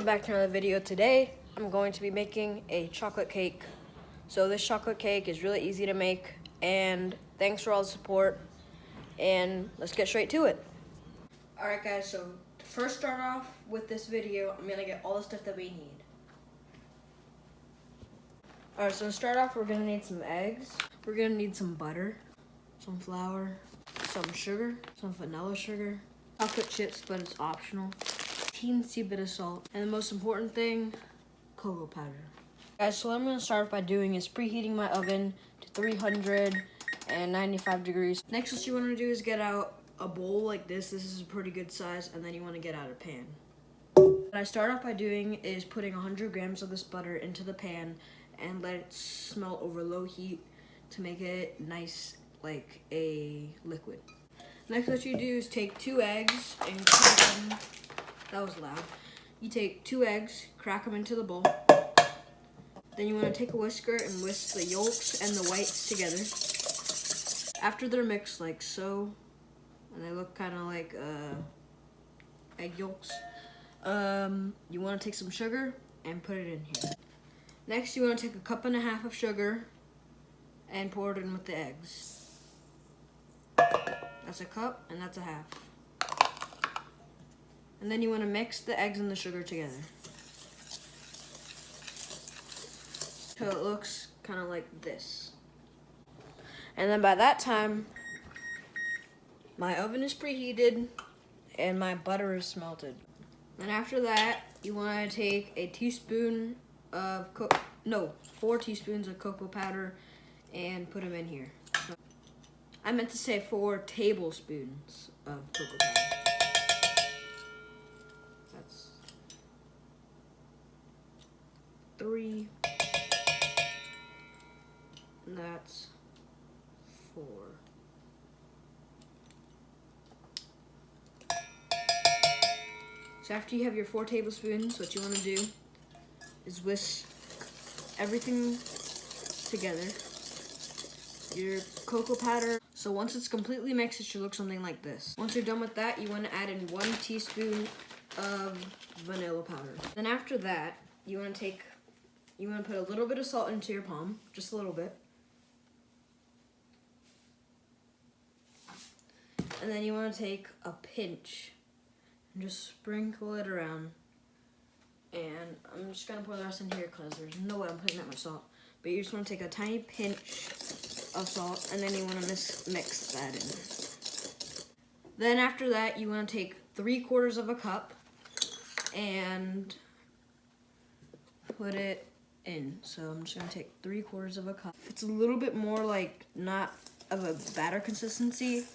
welcome back to another video. Today I'm going to be making a chocolate cake. So this chocolate cake is really easy to make, and thanks for all the support, and let's get straight to it. Alright guys, so to first start off with this video, I'm gonna get all the stuff that we need. Alright, so to start off, we're gonna need some eggs, we're gonna need some butter, some flour, some sugar, some vanilla sugar, chocolate chips, but it's optional, teensy bit of salt, and the most important thing, cocoa powder. Guys, so what I'm gonna start by doing is preheating my oven to 395 degrees. Next, what you wanna do is get out a bowl like this. This is a pretty good size, and then you wanna get out a pan. What I start off by doing is putting 100 grams of this butter into the pan and let it smelt over low heat to make it nice like a liquid. Next, what you do is take 2 eggs and crack them. That was loud. You take 2 eggs, crack them into the bowl. Then you want to take a whisker and whisk the yolks and the whites together. After they're mixed like so, and they look kind of like egg yolks, you want to take some sugar and put it in here. Next, you want to take a 1.5 cups of sugar and pour it in with the eggs. That's a cup, and that's a half. And then you want to mix the eggs and the sugar together, so it looks kind of like this. And then by that time, my oven is preheated and my butter is melted. And after that, you want to take a teaspoon of 4 teaspoons of cocoa powder and put them in here. I meant to say 4 tablespoons of cocoa powder. That's 3. And that's 4. So after you have your 4 tablespoons, what you want to do is whisk everything together. Your cocoa powder. So once it's completely mixed, it should look something like this. Once you're done with that, you want to add in 1 teaspoon of vanilla powder. Then after that, you want to put a little bit of salt into your palm, just a little bit. And then you want to take a pinch and just sprinkle it around. And I'm just gonna pour the rest in here because there's no way I'm putting that much salt. But you just want to take a tiny pinch of salt, and then you want to mix that in. Then after that, you want to take 3/4 cup and put it in. So I'm just gonna take 3/4 cup. It's a little bit more like not of a batter consistency.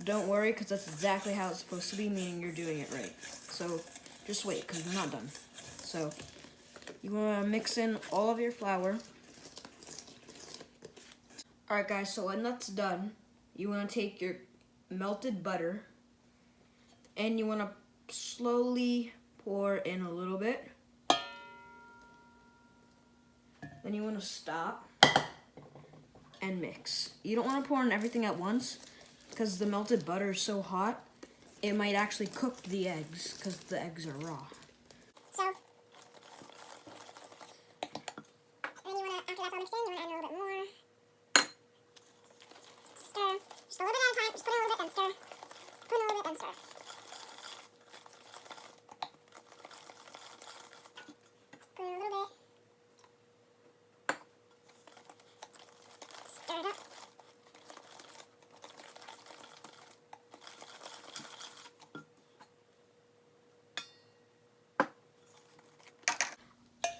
Don't worry, because that's exactly how it's supposed to be, meaning you're doing it right. So just wait, because we're not done. So you want to mix in all of your flour. Alright guys, so when that's done, you want to take your melted butter and you want to slowly pour in a little bit. Then you want to stop and mix. You don't want to pour in everything at once because the melted butter is so hot, it might actually cook the eggs because the eggs are raw. So, and then you want to, after that's all mixed in, you want to add a little bit more. Stir. Just a little bit at a time. Just put in a little bit, then stir. Put in a little bit, then stir. Put in a little bit. Stir it up.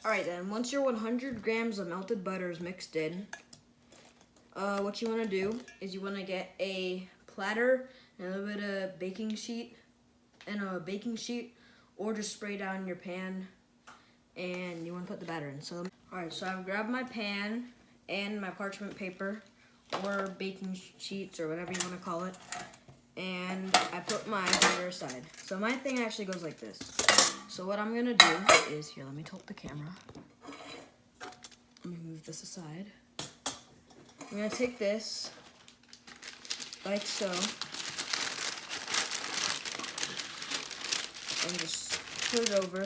Alright then, once your 100 grams of melted butter is mixed in, what you want to do is you want to get a platter and a little bit of baking sheet, or just spray down your pan, and you want to put the batter in. So, alright, so I've grabbed my pan and my parchment paper, or baking sheets, or whatever you want to call it, and I put my batter aside. So my thing actually goes like this. So what I'm going to do is, here, let me tilt the camera. Let me move this aside. I'm going to take this, like so, and just put it over,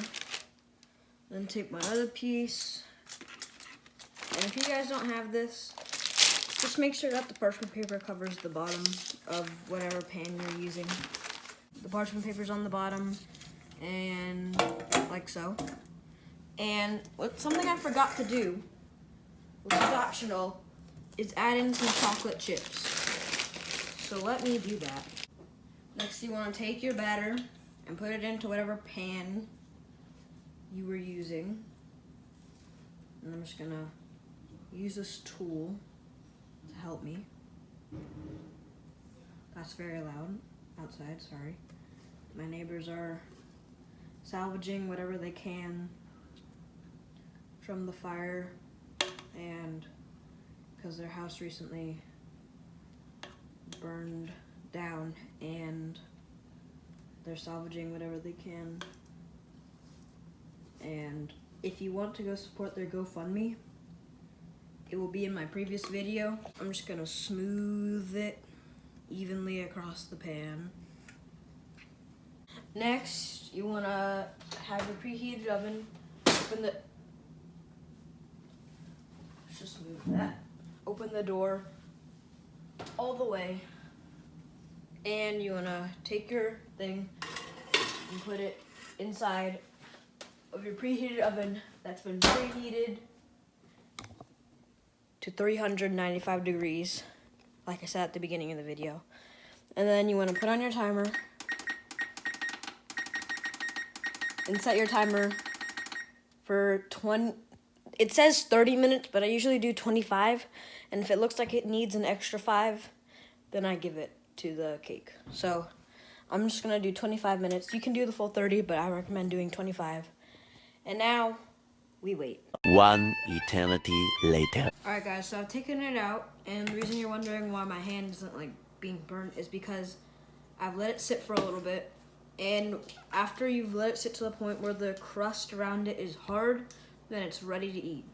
Then take my other piece. And if you guys don't have this, just make sure that the parchment paper covers the bottom of whatever pan you're using. The parchment paper's on the bottom, and like so. And something I forgot to do, which is optional, is add in some chocolate chips. So let me do that. Next, you want to take your batter and put it into whatever pan you were using. And I'm just gonna use this tool to help me. That's very loud outside, sorry. My neighbors are salvaging whatever they can from the fire, and because their house recently burned down, and they're salvaging whatever they can. And if you want to go support their GoFundMe, it will be in my previous video. I'm just gonna smooth it evenly across the pan. Next, you wanna have your preheated oven. Let's just move that. Open the door all the way, and you wanna take your thing and put it inside of your preheated oven that's been preheated to 395 degrees, like I said at the beginning of the video. And then you want to put on your timer and set your timer for it says 30 minutes, but I usually do 25, and if it looks like it needs an extra 5, then I give it to the cake. So I'm just gonna do 25 minutes. You can do the full 30, but I recommend doing 25. And now we wait. One eternity later. Alright guys, so I've taken it out, and the reason you're wondering why my hand isn't like being burnt is because I've let it sit for a little bit, and after you've let it sit to the point where the crust around it is hard, then it's ready to eat.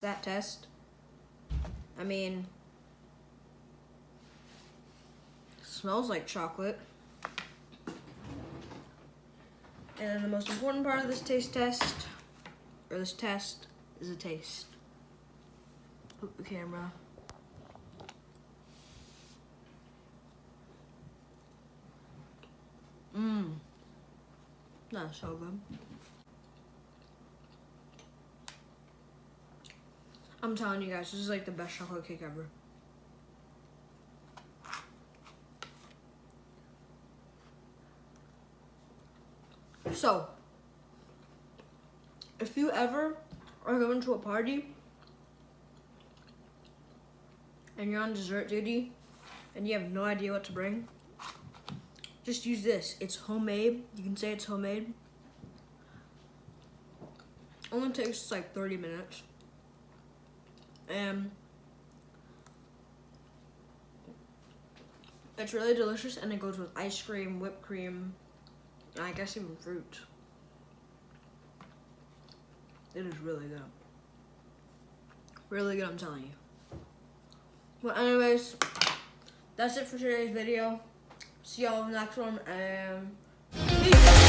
That test, I mean, smells like chocolate. And then the most important part of this taste test, or this test, is the taste. Hook the camera. That's so good. I'm telling you guys, this is like the best chocolate cake ever. So, if you ever are going to a party and you're on dessert duty and you have no idea what to bring, just use this. It's homemade. You can say it's homemade. Only takes like 30 minutes. And it's really delicious, and it goes with ice cream, whipped cream, and I guess even fruit. It is really good. Really good, I'm telling you. Well, anyways, that's it for today's video. See y'all in the next one, and peace.